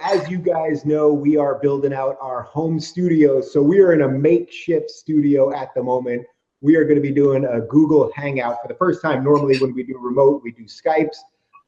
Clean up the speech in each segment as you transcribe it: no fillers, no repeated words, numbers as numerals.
as you guys know, we are building out our home studios. So we are in a makeshift studio at the moment. We are going to be doing a Google Hangout for the first time. Normally when we do remote, we do Skypes,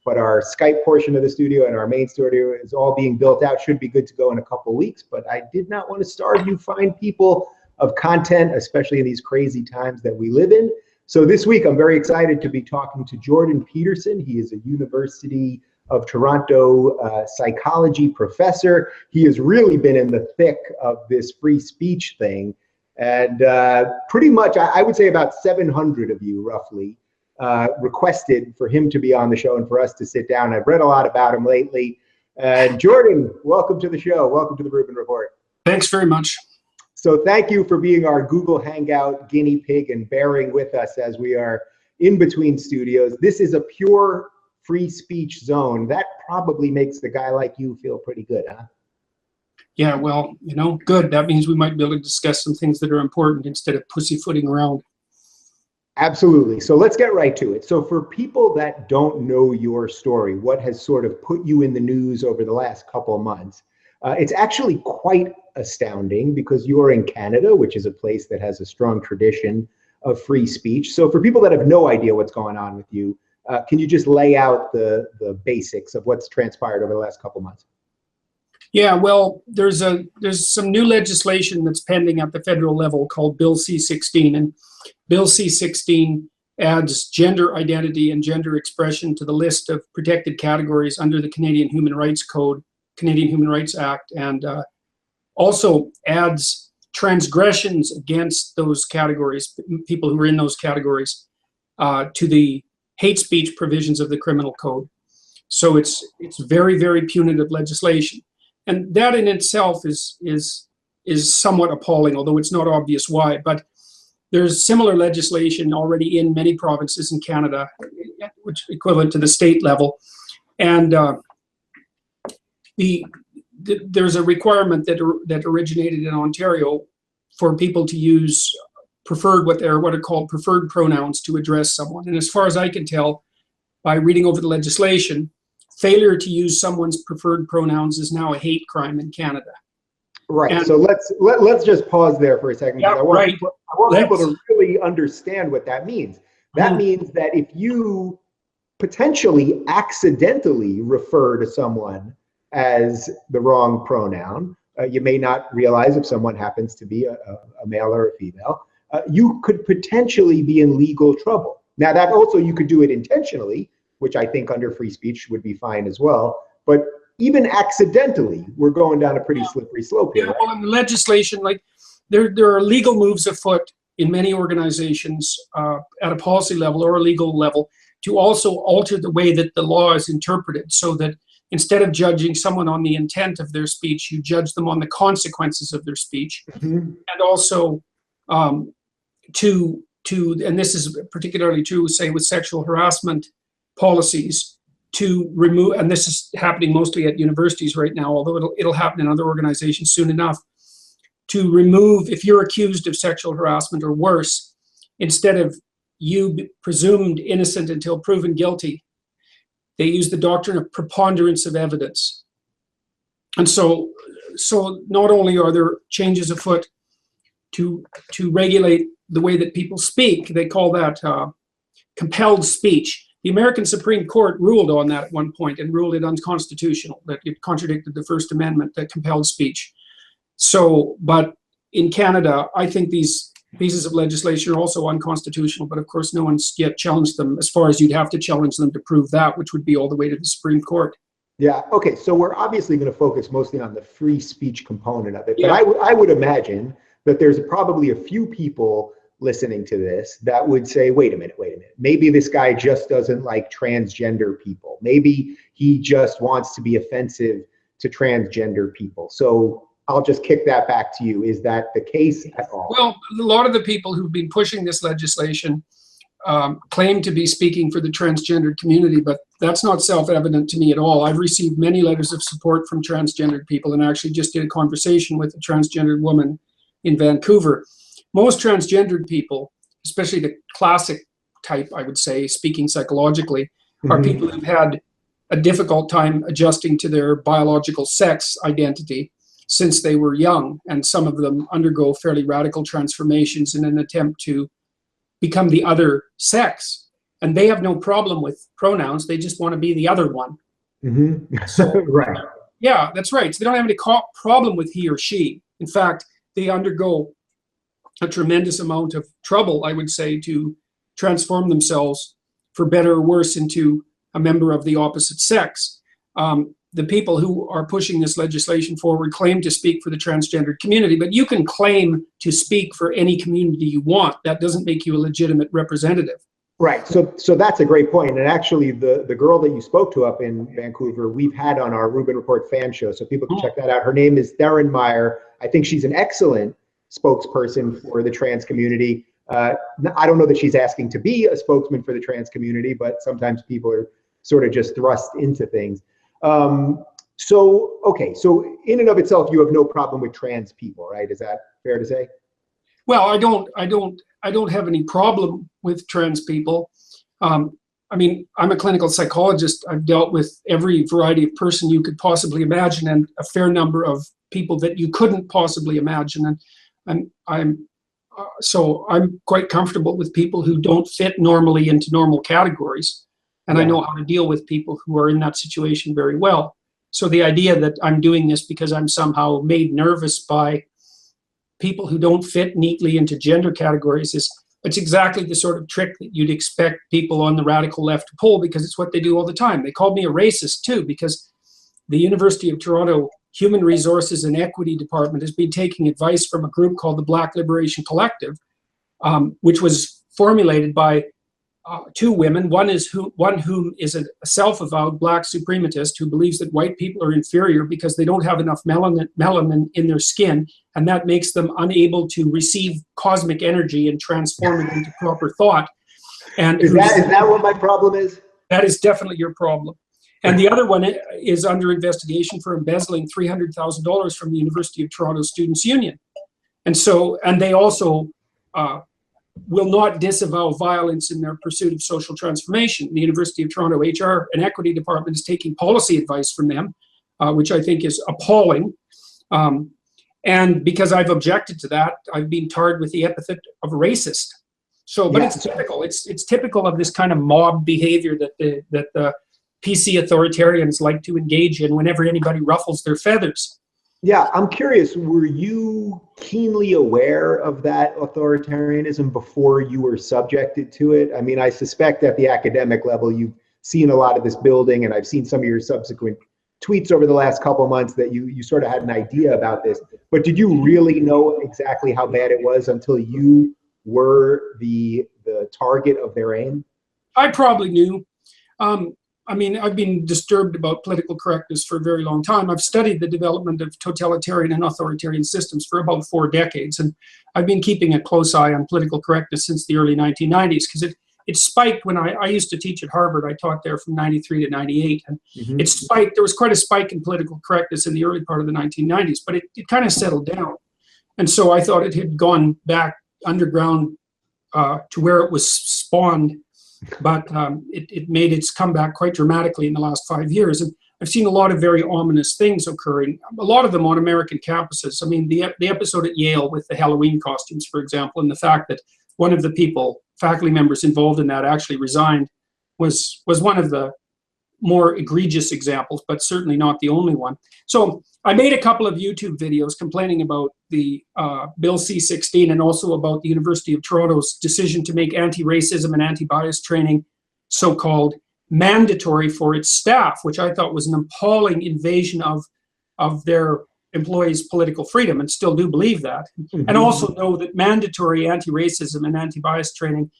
but our Skype portion of the studio and our main studio is all being built out. Should be good to go in a couple of weeks, but I did not want to starve you fine people of content, especially in these crazy times that we live in. So this week, I'm very excited to be talking to Jordan Peterson. He is a University of Toronto psychology professor. He has really been in the thick of this free speech thing. And pretty much, I would say about 700 of you roughly requested for him to be on the show and for us to sit down. I've read a lot about him lately. And Jordan, welcome to the show. Welcome to the Rubin Report. Thanks very much. So thank you for being our Google Hangout guinea pig and bearing with us as we are in between studios. This is a pure free speech zone. That probably makes the guy like you feel pretty good, huh? Yeah, well, you know, good. That means we might be able to discuss some things that are important instead of pussyfooting around. Absolutely. So let's get right to it. So for people that don't know your story, what has sort of put you in the news over the last couple of months, it's actually quite astounding because you are in Canada, which is a place that has a strong tradition of free speech. So for people that have no idea what's going on with you, can you just lay out the basics of what's transpired over the last couple of months? Yeah, well, there's some new legislation that's pending at the federal level called Bill C-16, and Bill C-16 adds gender identity and gender expression to the list of protected categories under the Canadian Human Rights Code, Canadian Human Rights Act, and also adds transgressions against those categories, people who are in those categories, to the hate speech provisions of the criminal code. So it's very, very punitive legislation. And that in itself is somewhat appalling, although it's not obvious why. But there's similar legislation already in many provinces in Canada, which is equivalent to the state level. And there's a requirement that originated in Ontario for people to use what are called preferred pronouns to address someone. And as far as I can tell, by reading over the legislation, failure to use someone's preferred pronouns is now a hate crime in Canada. Right. And so let's just pause there for a second. Yeah, I want people to really understand what that means. That means that if you potentially accidentally refer to someone as the wrong pronoun, you may not realize if someone happens to be a male or a female, you could potentially be in legal trouble. Now that also you could do it intentionally, which I think under free speech would be fine as well. But even accidentally, we're going down a pretty slippery slope here. Yeah, right? Well, in the legislation, like there are legal moves afoot in many organizations at a policy level or a legal level to also alter the way that the law is interpreted, so that instead of judging someone on the intent of their speech, you judge them on the consequences of their speech. And also and this is particularly true, say, with sexual harassment policies, to remove, and this is happening mostly at universities right now, although it'll happen in other organizations soon enough, to remove, if you're accused of sexual harassment or worse, instead of you presumed innocent until proven guilty, they use the doctrine of preponderance of evidence. And so not only are there changes afoot to regulate the way that people speak, they call that compelled speech. The American Supreme Court ruled on that at one point and ruled it unconstitutional, that it contradicted the First Amendment, that compelled speech. So, but in Canada, I think these pieces of legislation are also unconstitutional, but of course no one's yet challenged them, as far as you'd have to challenge them to prove that, which would be all the way to the Supreme Court. Yeah, okay, so we're obviously going to focus mostly on the free speech component of it, but I would imagine that there's probably a few people listening to this that would say, wait a minute, maybe this guy just doesn't like transgender people. Maybe he just wants to be offensive to transgender people. So I'll just kick that back to you. Is that the case at all? Well, a lot of the people who've been pushing this legislation claim to be speaking for the transgender community, but that's not self-evident to me at all. I've received many letters of support from transgendered people, and actually just did a conversation with a transgendered woman in Vancouver. Most transgendered people, especially the classic type, I would say, speaking psychologically, are people who've had a difficult time adjusting to their biological sex identity since they were young, and some of them undergo fairly radical transformations in an attempt to become the other sex. And they have no problem with pronouns, they just want to be the other one. So, Right. yeah, that's right. So they don't have any problem with he or she. In fact, they undergo a tremendous amount of trouble, I would say, to transform themselves, for better or worse, into a member of the opposite sex. The people who are pushing this legislation forward claim to speak for the transgender community, but you can claim to speak for any community you want. That doesn't make you a legitimate representative. Right. So that's a great point. And actually, the girl that you spoke to up in Vancouver, we've had on our Rubin Report fan show, so people can check that out. Her name is Theron Meyer. I think she's an excellent spokesperson for the trans community. I don't know that she's asking to be a spokesman for the trans community, but sometimes people are sort of just thrust into things. Okay, so in and of itself, you have no problem with trans people, right? Is that fair to say? Well, I don't have any problem with trans people. I mean, I'm a clinical psychologist. I've dealt with every variety of person you could possibly imagine, and a fair number of people that you couldn't possibly imagine. And so I'm quite comfortable with people who don't fit normally into normal categories. And I know how to deal with people who are in that situation very well. So the idea that I'm doing this because I'm somehow made nervous by people who don't fit neatly into gender categories it's exactly the sort of trick that you'd expect people on the radical left to pull, because it's what they do all the time. They called me a racist too, because the University of Toronto Human Resources and Equity Department has been taking advice from a group called the Black Liberation Collective, which was formulated by two women. One whom is a self-avowed black suprematist who believes that white people are inferior because they don't have enough melanin in their skin, and that makes them unable to receive cosmic energy and transform it into proper thought. And is that what my problem is? That is definitely your problem. And the other one is under investigation for embezzling $300,000 from the University of Toronto Students' Union. And they also will not disavow violence in their pursuit of social transformation. The University of Toronto HR and Equity Department is taking policy advice from them, which I think is appalling. And because I've objected to that, I've been tarred with the epithet of racist. So, but it's typical. It's typical of this kind of mob behavior that the PC authoritarians like to engage in whenever anybody ruffles their feathers. Yeah, I'm curious, were you keenly aware of that authoritarianism before you were subjected to it? I mean, I suspect at the academic level, you've seen a lot of this building, and I've seen some of your subsequent tweets over the last couple of months that you sort of had an idea about this. But did you really know exactly how bad it was until you were the target of their aim? I probably knew. I mean, I've been disturbed about political correctness for a very long time. I've studied the development of totalitarian and authoritarian systems for about 4 decades, and I've been keeping a close eye on political correctness since the early 1990s, because it spiked when I used to teach at Harvard. I taught there from 93 to 98, and it spiked. There was quite a spike in political correctness in the early part of the 1990s, but it kind of settled down. And so I thought it had gone back underground to where it was spawned. But it made its comeback quite dramatically in the last 5 years. And I've seen a lot of very ominous things occurring, a lot of them on American campuses. I mean, the episode at Yale with the Halloween costumes, for example, and the fact that one of the faculty members involved in that actually resigned was one of the more egregious examples, but certainly not the only one. So I made a couple of YouTube videos complaining about the Bill C-16 and also about the University of Toronto's decision to make anti-racism and anti-bias training so-called mandatory for its staff, which I thought was an appalling invasion of their employees' political freedom, and still do believe that. And also know that mandatory anti-racism and anti-bias training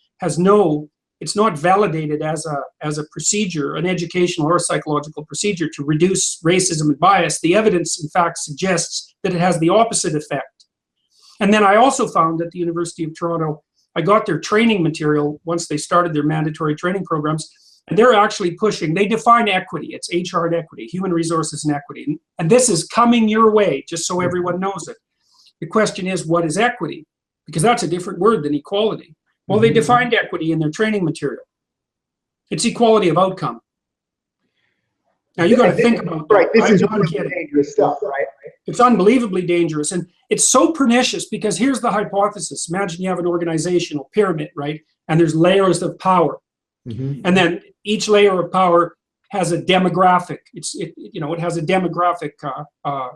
it's not validated as a procedure, an educational or psychological procedure to reduce racism and bias. The evidence, in fact, suggests that it has the opposite effect. And then I also found at the University of Toronto, I got their training material once they started their mandatory training programs, and they're actually they define equity. It's HR and equity, human resources and equity. And this is coming your way, just so everyone knows it. The question is, what is equity? Because that's a different word than equality. Well, they defined equity in their training material. It's equality of outcome. Now you got to think about that. Right, this is not really kidding. dangerous stuff, right? It's unbelievably dangerous, and it's so pernicious because here's the hypothesis. Imagine you have an organizational pyramid, right? And there's layers of power, and then each layer of power has a demographic. It has a demographic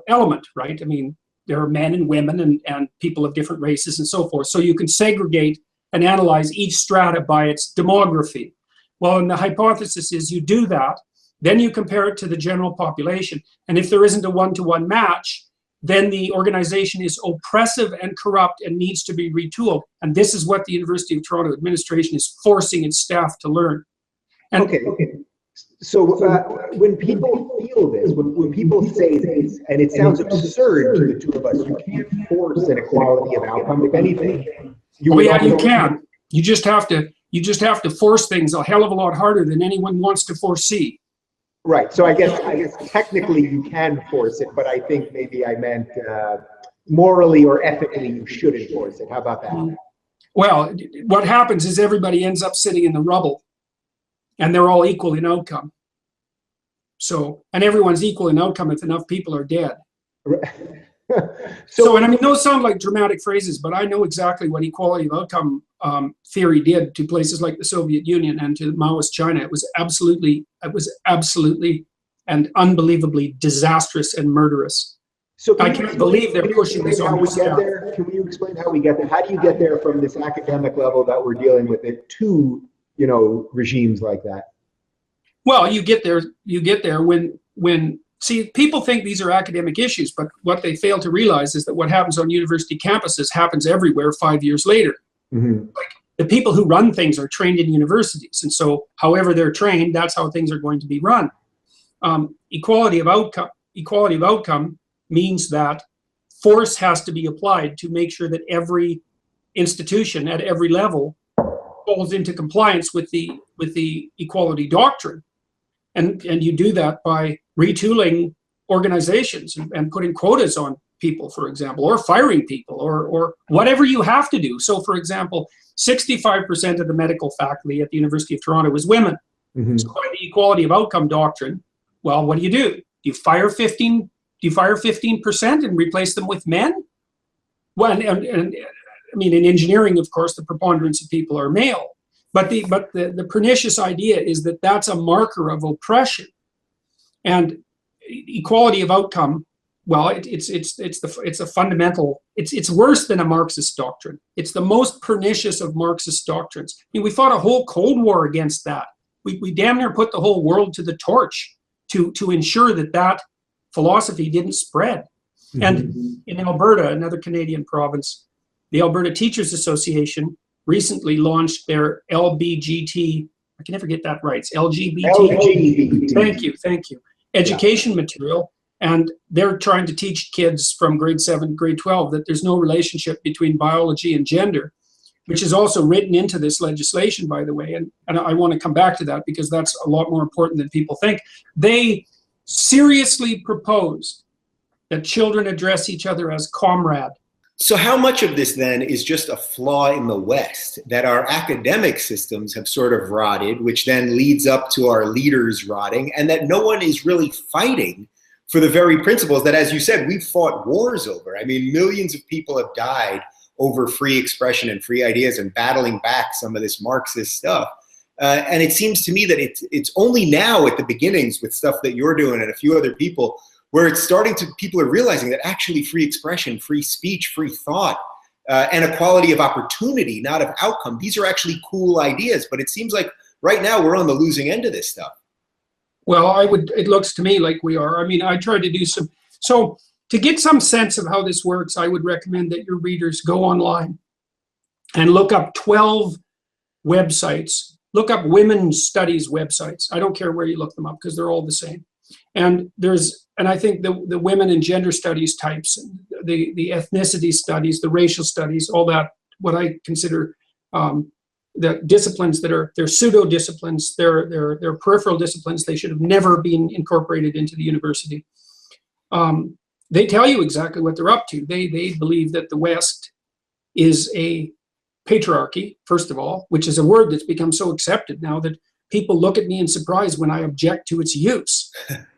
element, right? I mean, there are men and women and people of different races and so forth. So you can segregate and analyze each strata by its demography. Well, and the hypothesis is you do that, then you compare it to the general population. And if there isn't a one-to-one match, then the organization is oppressive and corrupt and needs to be retooled. And this is what the University of Toronto administration is forcing its staff to learn. And okay. So when people feel this, when people say this, and it sounds absurd to the two of us, you can't force an equality of outcome. If anything, you can. You just have to force things a hell of a lot harder than anyone wants to foresee. Right. So I guess technically you can force it, but I think maybe I meant morally or ethically you shouldn't force it. How about that? Well, what happens is everybody ends up sitting in the rubble, and they're all equal in outcome. So, and everyone's equal in outcome if enough people are dead. So, and I mean, those sound like dramatic phrases, but I know exactly what equality of outcome theory did to places like the Soviet Union and to Maoist China. It was absolutely and unbelievably disastrous and murderous. So I can't believe they're pushing this on us now. Can you explain how we get there? How do you get there from this academic level that we're dealing with it to, regimes like that? Well, you get there when see, people think these are academic issues, but what they fail to realize is that what happens on university campuses happens everywhere 5 years later. Like the people who run things are trained in universities, and so however they're trained, that's how things are going to be run. Equality of outcome means that force has to be applied to make sure that every institution at every level falls into compliance with the equality doctrine. And you do that by retooling organizations and putting quotas on people, for example, or firing people, or whatever you have to do. So, for example, 65% of the medical faculty at the University of Toronto is women. So by the equality of outcome doctrine, well, what do? Do you fire 15% and replace them with men? Well, and I mean, in engineering, of course, the preponderance of people are male. But the pernicious idea is that that's a marker of oppression. And equality of outcome, well, it's a fundamental. It's worse than a Marxist doctrine. It's the most pernicious of Marxist doctrines. I mean, we fought a whole Cold War against that. We damn near put the whole world to the torch to ensure that philosophy didn't spread. And in Alberta, another Canadian province, the Alberta Teachers Association recently launched their LBGT, I can never get that right, it's LGBT. Thank you. Education material, and they're trying to teach kids from grade 7 to grade 12 that there's no relationship between biology and gender, which is also written into this legislation, by the way, and I want to come back to that because that's a lot more important than people think. They seriously proposed that children address each other as comrade. So how much of this then is just a flaw in the West, that our academic systems have sort of rotted, which then leads up to our leaders rotting, and that no one is really fighting for the very principles that, as you said, we've fought wars over? I mean, millions of people have died over free expression and free ideas and battling back some of this Marxist stuff. And it seems to me that it's only now at the beginnings with stuff that you're doing and a few other people where it's starting to, people are realizing that actually free expression, free speech, free thought, and equality of opportunity, not of outcome, these are actually cool ideas. But it seems like right now we're on the losing end of this stuff. Well, it looks to me like we are. I mean, I tried to do so to get some sense of how this works, I would recommend that your readers go online and look up 12 websites, look up women's studies websites. I don't care where you look them up because they're all the same. And I think the women and gender studies types, the ethnicity studies, the racial studies, all that, what I consider the disciplines they're pseudo disciplines, they're peripheral disciplines. They should have never been incorporated into the university. They tell you exactly what they're up to. They believe that the West is a patriarchy, first of all, which is a word that's become so accepted now that people look at me in surprise when I object to its use.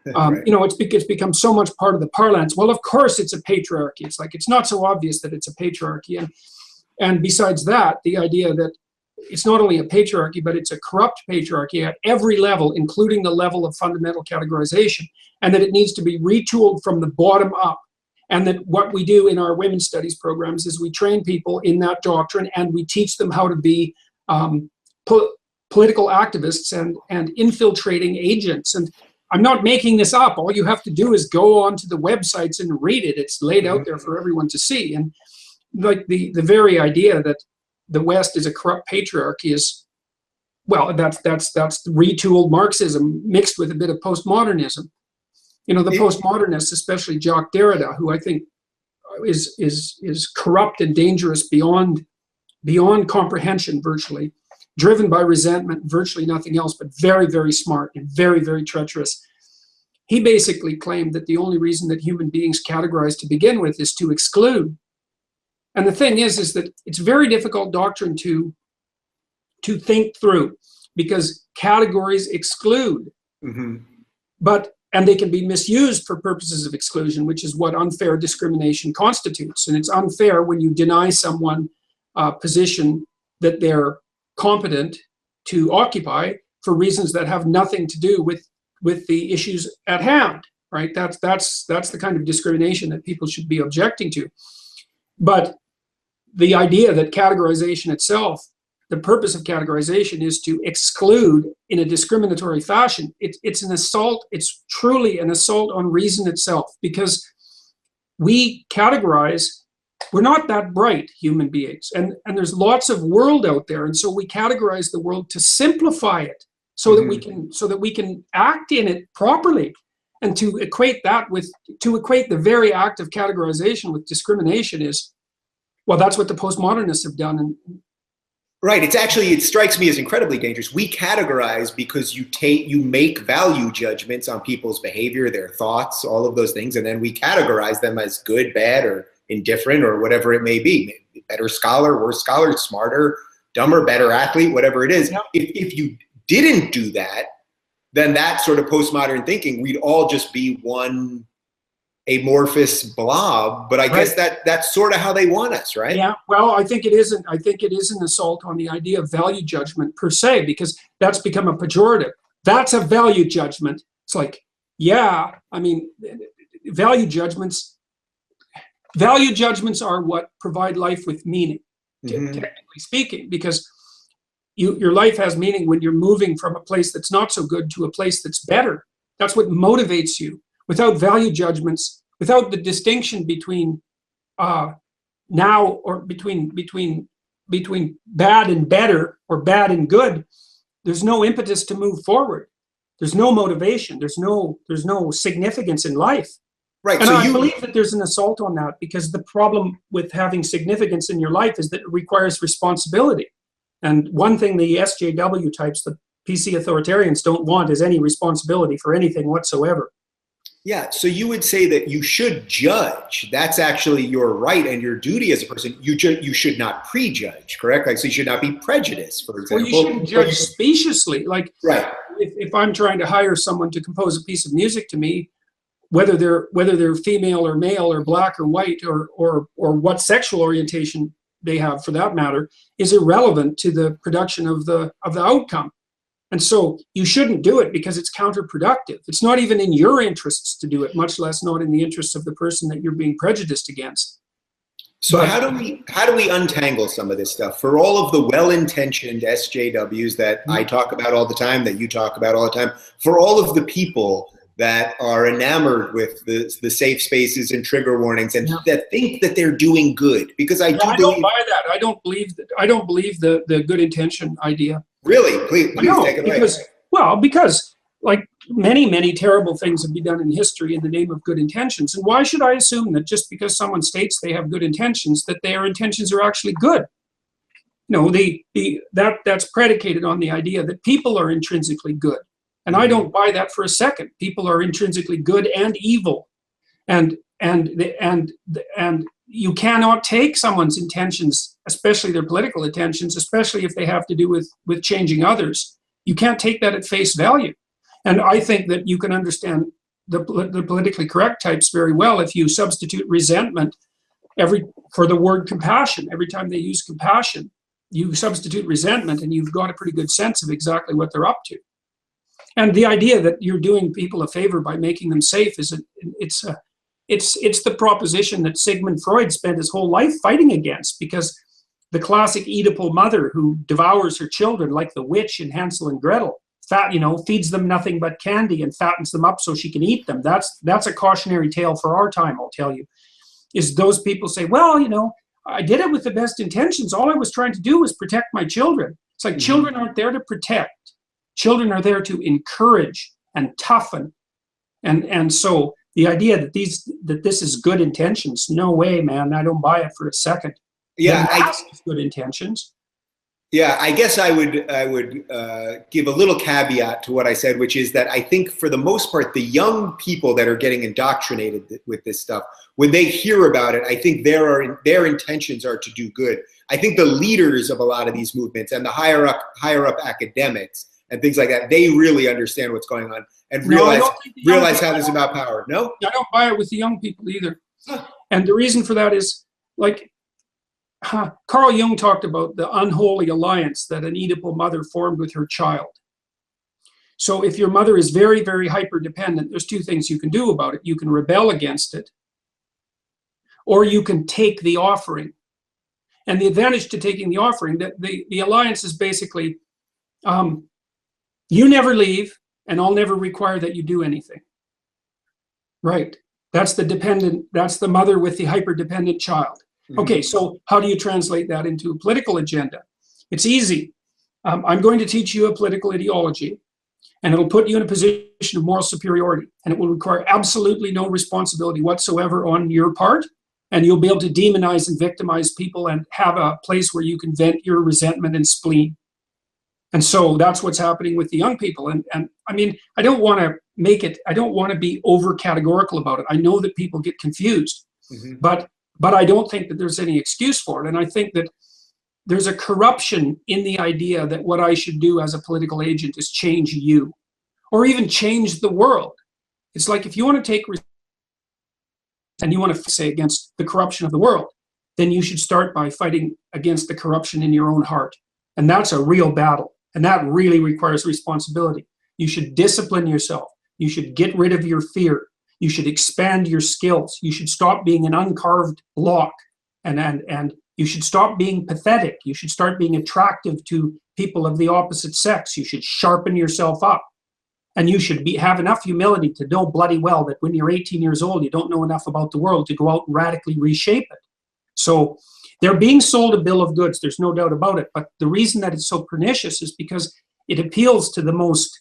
Right. You know, it's become so much part of the parlance. Well, of course it's a patriarchy. It's like, it's not so obvious that it's a patriarchy. And besides that, the idea that it's not only a patriarchy, but it's a corrupt patriarchy at every level, including the level of fundamental categorization, and that it needs to be retooled from the bottom up. And that what we do in our women's studies programs is we train people in that doctrine, and we teach them how to be political activists and infiltrating agents. And I'm not making this up. All you have to do is go onto the websites and read it. It's laid out there for everyone to see. And like the very idea that the West is a corrupt patriarchy is, well, that's retooled Marxism mixed with a bit of postmodernism. You know, the postmodernists, especially Jacques Derrida, who I think is corrupt and dangerous beyond comprehension, virtually, driven by resentment, virtually nothing else, but very, very smart and very, very treacherous. He basically claimed that the only reason that human beings categorize to begin with is to exclude. And the thing is that it's very difficult doctrine to think through, because categories exclude. And they can be misused for purposes of exclusion, which is what unfair discrimination constitutes. And it's unfair when you deny someone a position that they're competent to occupy for reasons that have nothing to do with the issues at hand, right? That's the kind of discrimination that people should be objecting to. But the idea that categorization itself, the purpose of categorization is to exclude in a discriminatory fashion. It's an assault. It's truly an assault on reason itself, because we categorize. We're not that bright human beings, and there's lots of world out there, and so we categorize the world to simplify it, so that we can act in it properly, and to equate the very act of categorization with discrimination is, well, that's what the postmodernists have done. And right. It strikes me as incredibly dangerous. We categorize because you make value judgments on people's behavior, their thoughts, all of those things, and then we categorize them as good, bad, or indifferent, or whatever it may be. Better scholar, worse scholar, smarter, dumber, better athlete, whatever it is. Yep. If you didn't do that, then that sort of postmodern thinking, we'd all just be one amorphous blob. But I guess that's sort of how they want us, right? Yeah. Well, I think it isn't. I think it is an assault on the idea of value judgment per se, because that's become a pejorative. That's a value judgment. It's like, yeah, I mean, value judgments are what provide life with meaning, technically speaking, because your life has meaning when you're moving from a place that's not so good to a place that's better. That's what motivates you. Without value judgments, without the distinction between now or between bad and better or bad and good, there's no impetus to move forward. There's no motivation. There's no significance in life. Right. And I believe that there's an assault on that, because the problem with having significance in your life is that it requires responsibility. And one thing the SJW types, the PC authoritarians, don't want is any responsibility for anything whatsoever. Yeah, so you would say that you should judge. That's actually your right and your duty as a person. You should not prejudge, correct? Like, so you should not be prejudiced, for example. Well, you shouldn't judge speciously. Like, right. If I'm trying to hire someone to compose a piece of music to me, whether they're female or male or black or white or what sexual orientation they have, for that matter, is irrelevant to the production of the outcome. And so you shouldn't do it because it's counterproductive. It's not even in your interests to do it, much less not in the interests of the person that you're being prejudiced against. So how do we untangle some of this stuff for all of the well-intentioned SJWs that I talk about all the time, that you talk about all the time, for all of the people that are enamored with the safe spaces and trigger warnings and that think that they're doing good? Because I don't buy that. I don't believe the good intention idea. Really? Please take it away. Because like many terrible things have been done in history in the name of good intentions. And why should I assume that just because someone states they have good intentions, that their intentions are actually good? No, that's predicated on the idea that people are intrinsically good. And I don't buy that for a second. People are intrinsically good and evil. And you cannot take someone's intentions, especially their political intentions, especially if they have to do with changing others, You can't take that at face value. And I think that you can understand the politically correct types very well if you substitute resentment for the word compassion. Every time they use compassion, you substitute resentment, and you've got a pretty good sense of exactly what they're up to. And the idea that you're doing people a favor by making them safe it's the proposition that Sigmund Freud spent his whole life fighting against, because the classic Oedipal mother who devours her children like the witch in Hansel and Gretel, feeds them nothing but candy and fattens them up so she can eat them. That's a cautionary tale for our time, I'll tell you. Is those people say, well, I did it with the best intentions. All I was trying to do was protect my children. It's like, children aren't there to protect. Children are there to encourage and toughen. And so the idea that this is good intentions, no way, man. I don't buy it for a second. Yeah, good intentions. Yeah, I guess I would give a little caveat to what I said, which is that I think for the most part, the young people that are getting indoctrinated with this stuff, when they hear about it, I think their intentions are to do good. I think the leaders of a lot of these movements and the higher up academics and things like that, they really understand what's going on and realize how this is about power. No? I don't buy it with the young people either. Huh. And the reason for that is, like, Carl Jung talked about the unholy alliance that an Oedipal mother formed with her child. So if your mother is very, very hyper-dependent, there's two things you can do about it. You can rebel against it, or you can take the offering. And the advantage to taking the offering, that the alliance is basically, you never leave, and I'll never require that you do anything. Right. That's the mother with the hyper-dependent child. Okay, so how do you translate that into a political agenda? It's easy. I'm going to teach you a political ideology, and it'll put you in a position of moral superiority, and it will require absolutely no responsibility whatsoever on your part, and you'll be able to demonize and victimize people and have a place where you can vent your resentment and spleen. And so that's what's happening with the young people. And I mean, I don't want to be over categorical about it. I know that people get confused, but I don't think that there's any excuse for it. And I think that there's a corruption in the idea that what I should do as a political agent is change you, or even change the world. It's like, if you want to take and you want to say against the corruption of the world, then you should start by fighting against the corruption in your own heart. And that's a real battle. And that really requires responsibility. You should discipline yourself. You should get rid of your fear. You should expand your skills. You should stop being an uncarved block, and you should stop being pathetic. You should start being attractive to people of the opposite sex. You should sharpen yourself up, and you should have enough humility to know bloody well that when you're 18 years old, you don't know enough about the world to go out and radically reshape it. So they're being sold a bill of goods. There's no doubt about it. But the reason that it's so pernicious is because it appeals to the most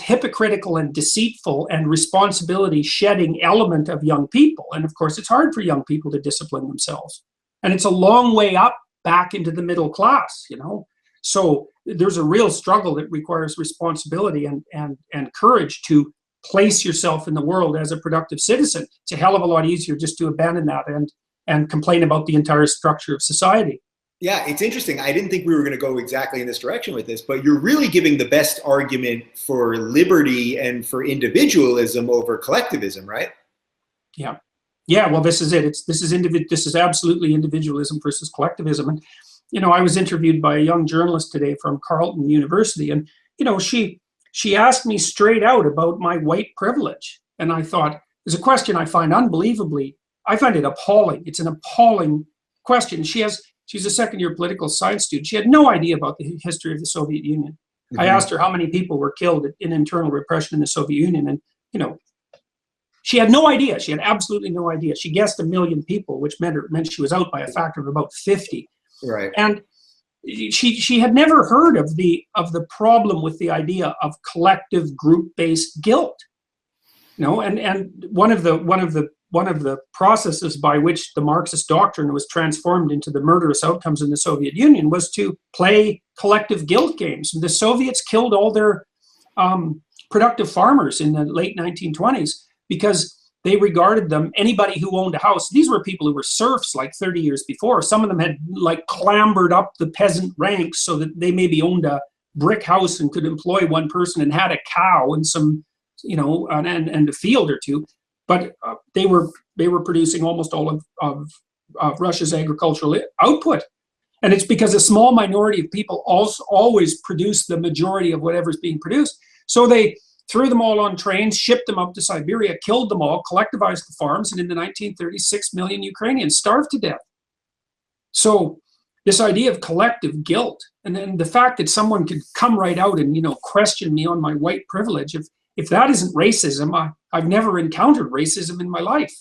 hypocritical and deceitful and responsibility shedding element of young people. And of course, it's hard for young people to discipline themselves. And it's a long way up back into the middle class, So there's a real struggle that requires responsibility and courage to place yourself in the world as a productive citizen. It's a hell of a lot easier just to abandon that and complain about the entire structure of society. Yeah, it's interesting. I didn't think we were going to go exactly in this direction with this, but you're really giving the best argument for liberty and for individualism over collectivism, right? Yeah. Yeah, well, this is it. This is absolutely individualism versus collectivism. And, I was interviewed by a young journalist today from Carleton University, and, she asked me straight out about my white privilege. And I thought, there's a question I find I find it appalling. It's an appalling question. She's a second-year political science student. She had no idea about the history of the Soviet Union. I asked her how many people were killed in internal repression in the Soviet Union, and she had no idea. She had absolutely no idea. She guessed 1 million people, which meant she was out by a factor of about 50. Right. And she had never heard of the problem with the idea of collective group-based guilt. And one of the processes by which the Marxist doctrine was transformed into the murderous outcomes in the Soviet Union was to play collective guilt games. The Soviets killed all their productive farmers in the late 1920s because they regarded them, anybody who owned a house, these were people who were serfs like 30 years before. Some of them had like clambered up the peasant ranks so that they maybe owned a brick house and could employ one person and had a cow and some, you know, and a field or two. But they were producing almost all of Russia's agricultural output. And it's because a small minority of people also always produce the majority of whatever's being produced. So they threw them all on trains, shipped them up to Siberia, killed them all, collectivized the farms, and in the 1930s, 6 million Ukrainians starved to death. So this idea of collective guilt, and then the fact that someone could come right out and, you know, question me on my white privilege, if that isn't racism, I've never encountered racism in my life.